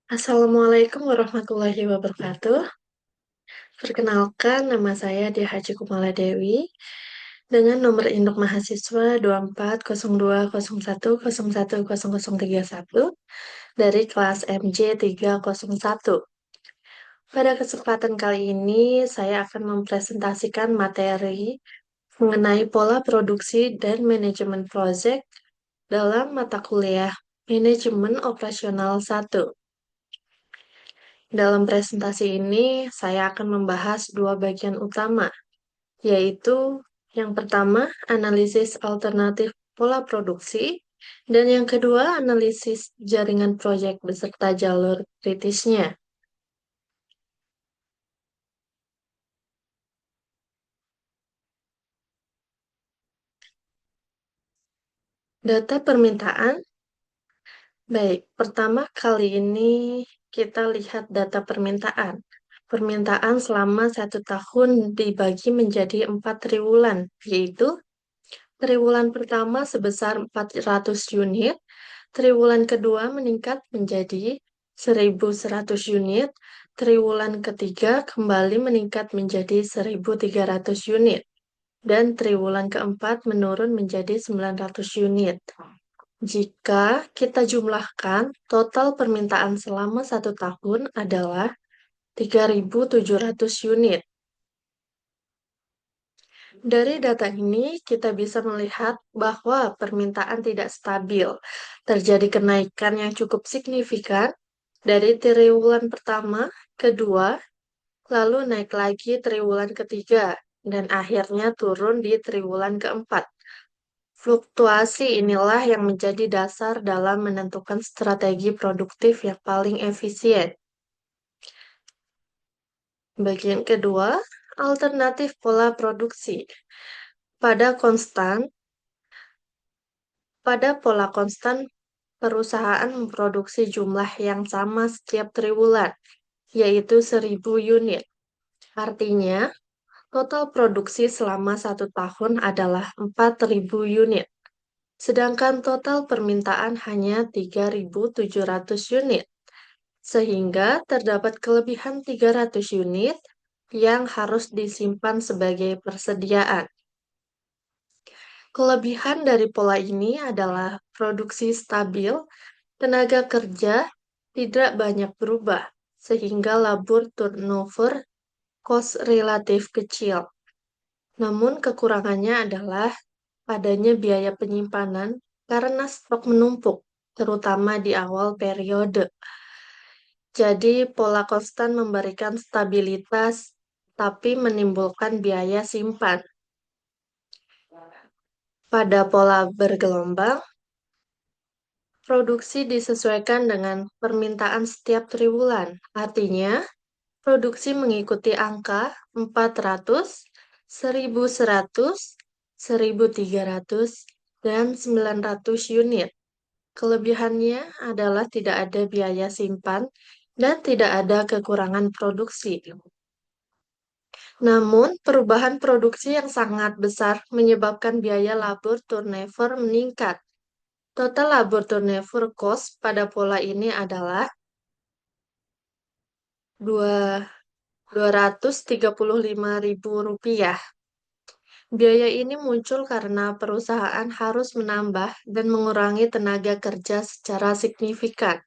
Assalamualaikum warahmatullahi wabarakatuh. Perkenalkan, nama saya Haji Kumala Dewi dengan nomor induk mahasiswa 240201010031 dari kelas MJ 301. Pada kesempatan kali ini, saya akan mempresentasikan materi mengenai pola produksi dan manajemen proyek dalam mata kuliah Manajemen Operasional 1. Dalam presentasi ini, saya akan membahas dua bagian utama, yaitu yang pertama, analisis alternatif pola produksi, dan yang kedua, analisis jaringan proyek beserta jalur kritisnya. Data permintaan, baik, pertama kali ini kita lihat data permintaan. Permintaan selama 1 tahun dibagi menjadi 4 triwulan, yaitu triwulan pertama sebesar 400 unit, triwulan kedua meningkat menjadi 1.100 unit, triwulan ketiga kembali meningkat menjadi 1.300 unit, dan triwulan keempat menurun menjadi 900 unit. Jika kita jumlahkan, total permintaan selama 1 tahun adalah 3.700 unit. Dari data ini, kita bisa melihat bahwa permintaan tidak stabil. Terjadi kenaikan yang cukup signifikan dari triwulan pertama, kedua, lalu naik lagi triwulan ketiga, dan akhirnya turun di triwulan keempat. Fluktuasi inilah yang menjadi dasar dalam menentukan strategi produktif yang paling efisien. Bagian kedua, alternatif pola produksi. Pada konstan, pada pola konstan, perusahaan memproduksi jumlah yang sama setiap triwulan, yaitu 1.000 unit. Artinya, total produksi selama 1 tahun adalah 4.000 unit, sedangkan total permintaan hanya 3.700 unit, sehingga terdapat kelebihan 300 unit yang harus disimpan sebagai persediaan. Kelebihan dari pola ini adalah produksi stabil, tenaga kerja tidak banyak berubah, sehingga labor turnover cost relatif kecil. Namun kekurangannya adalah adanya biaya penyimpanan karena stok menumpuk, terutama di awal periode. Jadi pola konstan memberikan stabilitas, tapi menimbulkan biaya simpan. Pada pola bergelombang, produksi disesuaikan dengan permintaan setiap triwulan. Artinya, produksi mengikuti angka 400, 1.100, 1.300, dan 900 unit. Kelebihannya adalah tidak ada biaya simpan dan tidak ada kekurangan produksi. Namun, perubahan produksi yang sangat besar menyebabkan biaya labor turnover meningkat. Total labor turnover cost pada pola ini adalah 235.000 rupiah. Biaya ini muncul karena perusahaan harus menambah dan mengurangi tenaga kerja secara signifikan.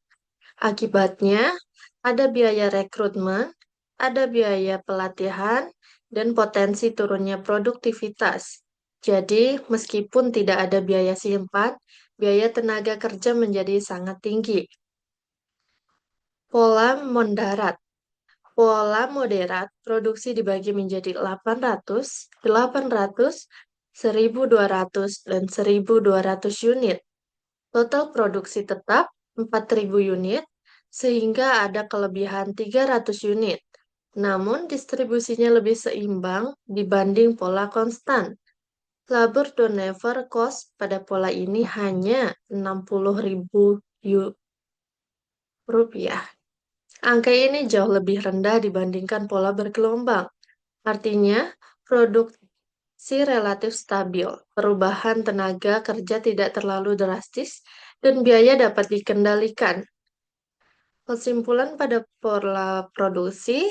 Akibatnya, ada biaya rekrutmen, ada biaya pelatihan, dan potensi turunnya produktivitas. Jadi, meskipun tidak ada biaya simpan, biaya tenaga kerja menjadi sangat tinggi. Pola mendarat. Pola moderat, produksi dibagi menjadi 800, 800, 1.200, dan 1.200 unit. Total produksi tetap 4.000 unit, sehingga ada kelebihan 300 unit. Namun distribusinya lebih seimbang dibanding pola konstan. Labor turnover cost pada pola ini hanya 60.000 rupiah. Angka ini jauh lebih rendah dibandingkan pola bergelombang. Artinya, produksi relatif stabil, perubahan tenaga kerja tidak terlalu drastis, dan biaya dapat dikendalikan. Kesimpulan pada pola produksi,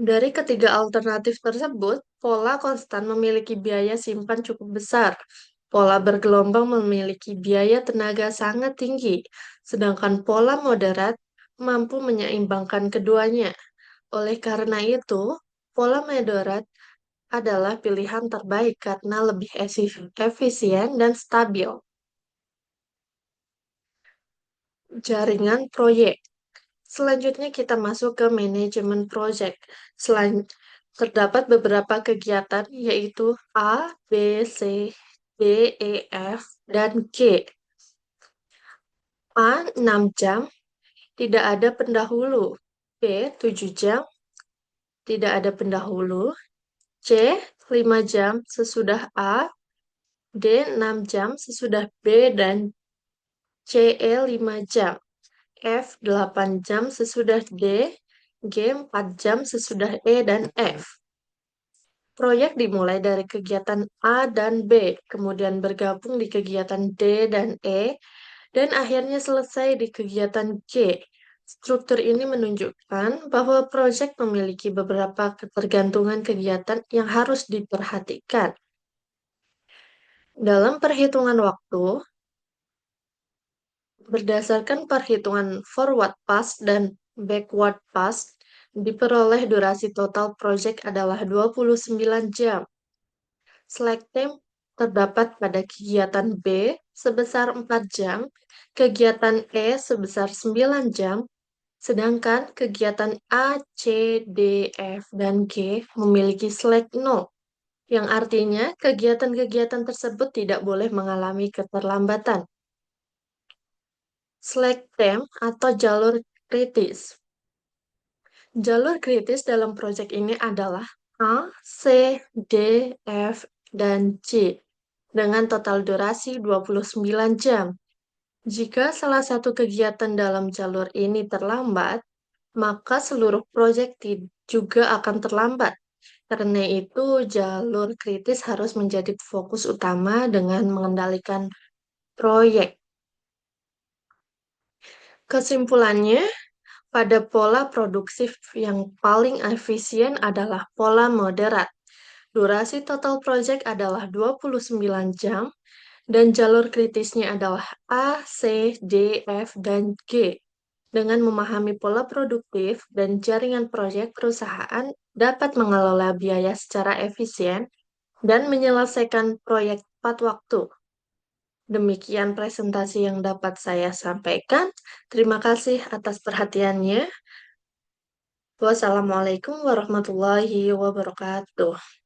dari ketiga alternatif tersebut, pola konstan memiliki biaya simpan cukup besar. Pola bergelombang memiliki biaya tenaga sangat tinggi, sedangkan pola moderat mampu menyeimbangkan keduanya. Oleh karena itu, pola moderat adalah pilihan terbaik karena lebih efisien dan stabil. Jaringan proyek. Selanjutnya kita masuk ke manajemen project. Terdapat beberapa kegiatan yaitu A, B, C, D, E, F, dan G. A 6 jam, tidak ada pendahulu. B 7 jam, tidak ada pendahulu. C 5 jam sesudah A, D 6 jam sesudah B, dan CE 5 jam. F 8 jam sesudah D, G 4 jam sesudah E, dan F. Proyek dimulai dari kegiatan A dan B, kemudian bergabung di kegiatan D dan E, dan akhirnya selesai di kegiatan G. Struktur ini menunjukkan bahwa proyek memiliki beberapa ketergantungan kegiatan yang harus diperhatikan. Dalam perhitungan waktu, berdasarkan perhitungan forward pass dan backward pass, diperoleh durasi total proyek adalah 29 jam. Slack time terdapat pada kegiatan B sebesar 4 jam, kegiatan E sebesar 9 jam, sedangkan kegiatan A, C, D, F, dan G memiliki slack 0, yang artinya kegiatan-kegiatan tersebut tidak boleh mengalami keterlambatan. Slack time atau jalur kritis. Jalur kritis dalam proyek ini adalah A, C, D, F, dan G dengan total durasi 29 jam. Jika salah satu kegiatan dalam jalur ini terlambat, maka seluruh proyek juga akan terlambat. Karena itu, jalur kritis harus menjadi fokus utama dengan mengendalikan proyek. Kesimpulannya, pada pola produktif yang paling efisien adalah pola moderat. Durasi total project adalah 29 jam dan jalur kritisnya adalah A, C, D, F, dan G. Dengan memahami pola produktif dan jaringan proyek, perusahaan dapat mengelola biaya secara efisien dan menyelesaikan proyek tepat waktu. Demikian presentasi yang dapat saya sampaikan. Terima kasih atas perhatiannya. Wassalamualaikum warahmatullahi wabarakatuh.